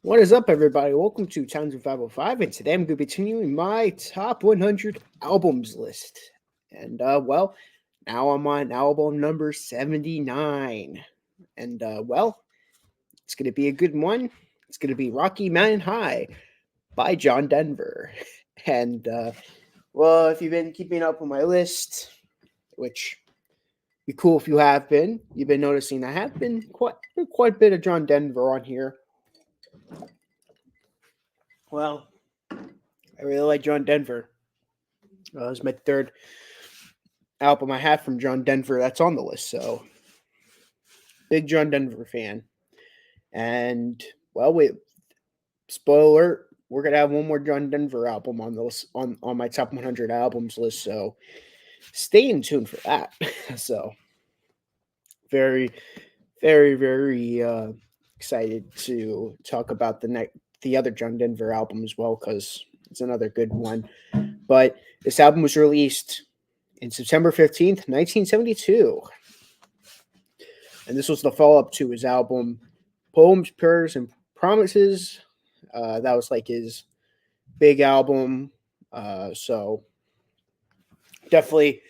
What is up, everybody? Welcome to Towns of 505, and today I'm going to be continuing my top 100 albums list. And now I'm on album number 79. And it's going to be a good one. It's going to be Rocky Mountain High by John Denver. And if you've been keeping up with my list, which be cool if you have been, you've been noticing I have been quite a bit of John Denver on here. Well, I really like John Denver. It was my third album I have from John Denver that's on the list. So big John Denver fan. And wait, spoiler alert, we're gonna have one more John Denver album on those on my top 100 albums list. So stay in tune for that. So very, very excited to talk about the other John Denver album as well because it's another good one. But this album was released in September 15th, 1972. And this was the follow up to his album Poems, Prayers, and Promises. That was like his big album. So definitely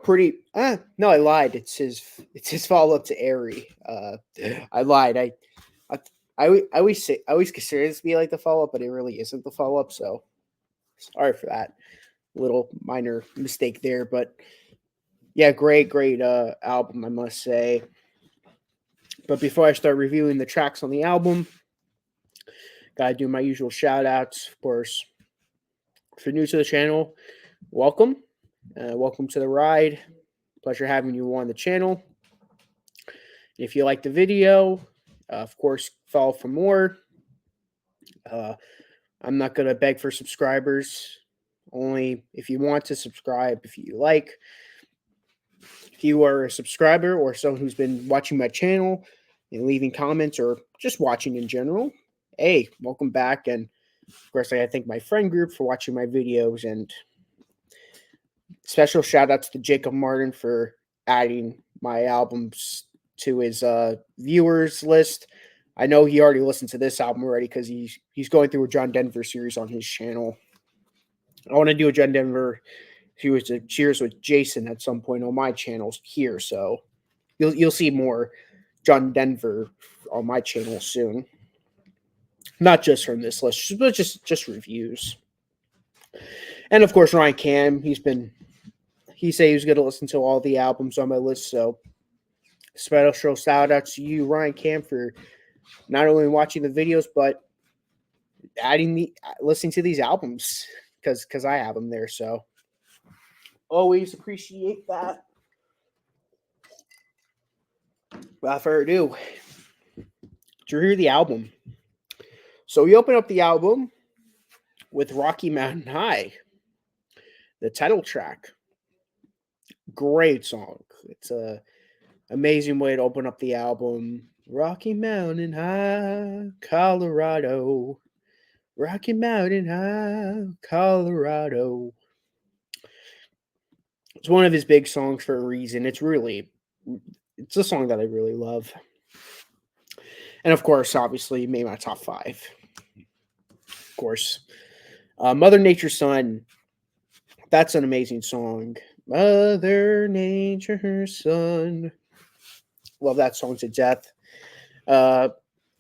pretty. No, I lied. It's his follow up to Airy. I lied. I always consider this to be like the follow up, but it really isn't the follow up. So sorry for that little minor mistake there. But yeah, great album, I must say. But before I start reviewing the tracks on the album, gotta do my usual shout outs. Of course, if you're new to the channel, welcome. Welcome to the ride. Pleasure having you on the channel. If you like the video, of course, follow for more. I'm not going to beg for subscribers. Only if you want to subscribe, if you like. If you are a subscriber or someone who's been watching my channel and leaving comments or just watching in general, hey, welcome back. And of course, I thank my friend group for watching my videos. And special shout outs to Jacob Martin for adding my albums to his viewers list. I know he already listened to this album already because he's going through a John Denver series on his channel. I want to do a John Denver series of Cheers with Jason at some point on my channels here, so you'll see more John Denver on my channel soon. Not just from this list, but just reviews. And of course, Ryan Cam, he said he was going to listen to all the albums on my list, so special shout out to you, Ryan Cam, for not only watching the videos but listening to these albums because I have them there. So always appreciate that. Without further ado, to hear the album. So we open up the album with Rocky Mountain High, the title track. Great song. It's a amazing way to open up the album. Rocky Mountain High, Colorado. Rocky Mountain High, Colorado. It's one of his big songs for a reason. It's a song that I really love. And of course, obviously, made my top 5. Of course. Mother Nature's Son. That's an amazing song. Mother Nature's Son. Love that song to death. Of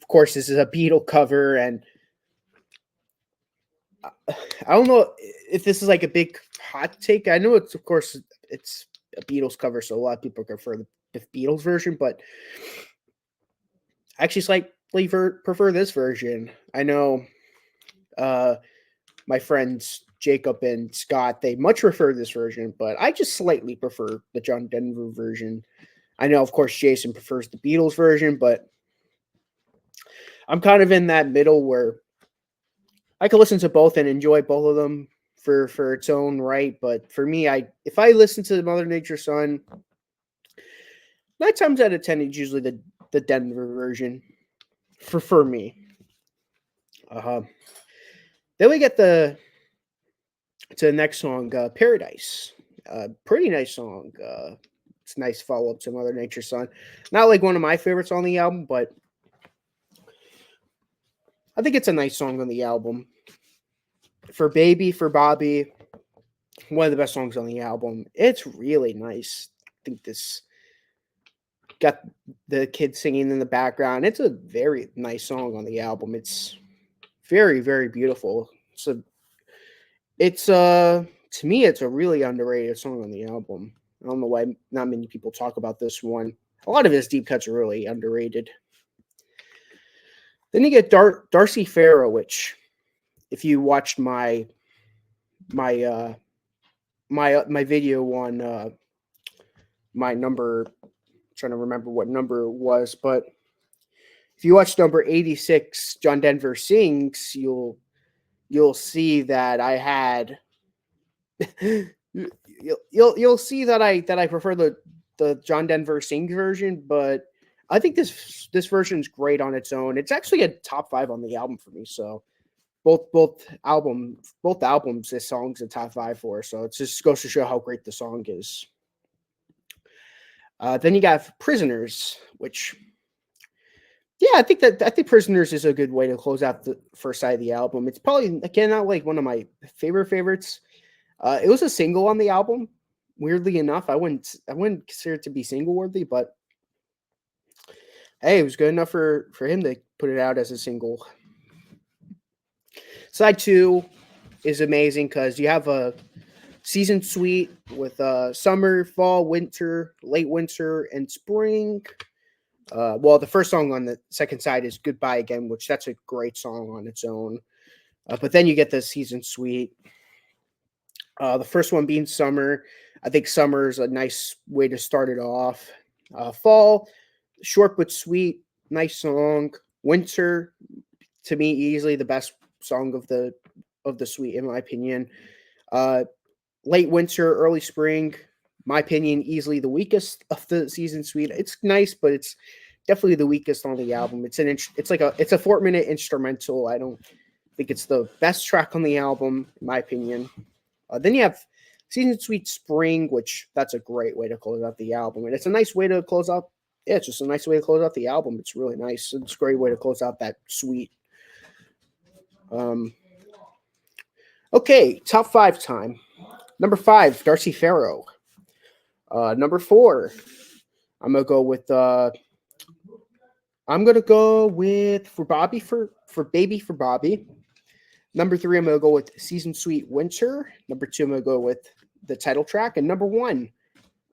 course, this is a Beatle cover, and I don't know if this is like a big hot take. I know it's a Beatles cover, so a lot of people prefer the Beatles version, but I actually slightly prefer this version. I know my friends Jacob and Scott, they much prefer this version, but I just slightly prefer the John Denver version. I know, of course, Jason prefers the Beatles version, but I'm kind of in that middle where I could listen to both and enjoy both of them for its own right. But for me, if I listen to Mother Nature's Son, 9 times out of 10, it's usually the Denver version for me. Then we get to the next song, Paradise. Pretty nice song. It's a nice follow up to Mother Nature's Son. Not like one of my favorites on the album, but I think it's a nice song on the album. For Baby, for Bobby, one of the best songs on the album. It's really nice. I think this got the kids singing in the background. It's a very nice song on the album. It's very, very beautiful. It's to me it's a really underrated song on the album. I don't know why not many people talk about this one. A lot of his deep cuts are really underrated. Then you get Darcy Farrow, which if you watched my my video on my number, I'm trying to remember what number it was, but if you watch number 86, John Denver Sings, you'll see that I had you'll see that I prefer the John Denver Sings version, but I think this version is great on its own. It's actually a top 5 on the album for me. So both albums, this song's a top 5 for. So it just goes to show how great the song is. Then you got Prisoners, which I think Prisoners is a good way to close out the first side of the album. It's probably again not like one of my favorites. It was a single on the album. Weirdly enough, I wouldn't consider it to be single worthy, but hey, it was good enough for him to put it out as a single. Side 2 is amazing because you have a season suite with summer, fall, winter, late winter, and spring. Well, the first song on the second side is Goodbye Again, which that's a great song on its own. But then you get the season suite. The first one being Summer. I think Summer is a nice way to start it off. Fall, short but sweet, nice song. Winter, to me, easily the best song of the suite, in my opinion. Late winter, early spring, my opinion, easily the weakest of the season suite. It's nice, but it's definitely the weakest on the album. It's a 4-minute instrumental. I don't think it's the best track on the album, in my opinion. Then you have Season Suite Spring, which that's a great way to close out the album. And it's a nice way to close out. Yeah, it's just a nice way to close out the album. It's really nice. It's a great way to close out that suite. Okay, top 5 time. Number 5, Darcy Farrow. Number 4, I'm gonna go with For Bobby for Baby for Bobby. Number 3, I'm gonna go with Season Suite Winter. Number 2, I'm gonna go with the title track, and number 1,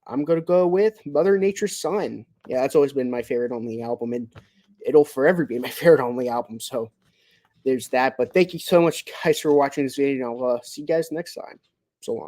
I'm gonna go with Mother Nature's Son. Yeah, that's always been my favorite on the album, and it'll forever be my favorite on the album. So there's that. But thank you so much, guys, for watching this video, and I'll see you guys next time. So long.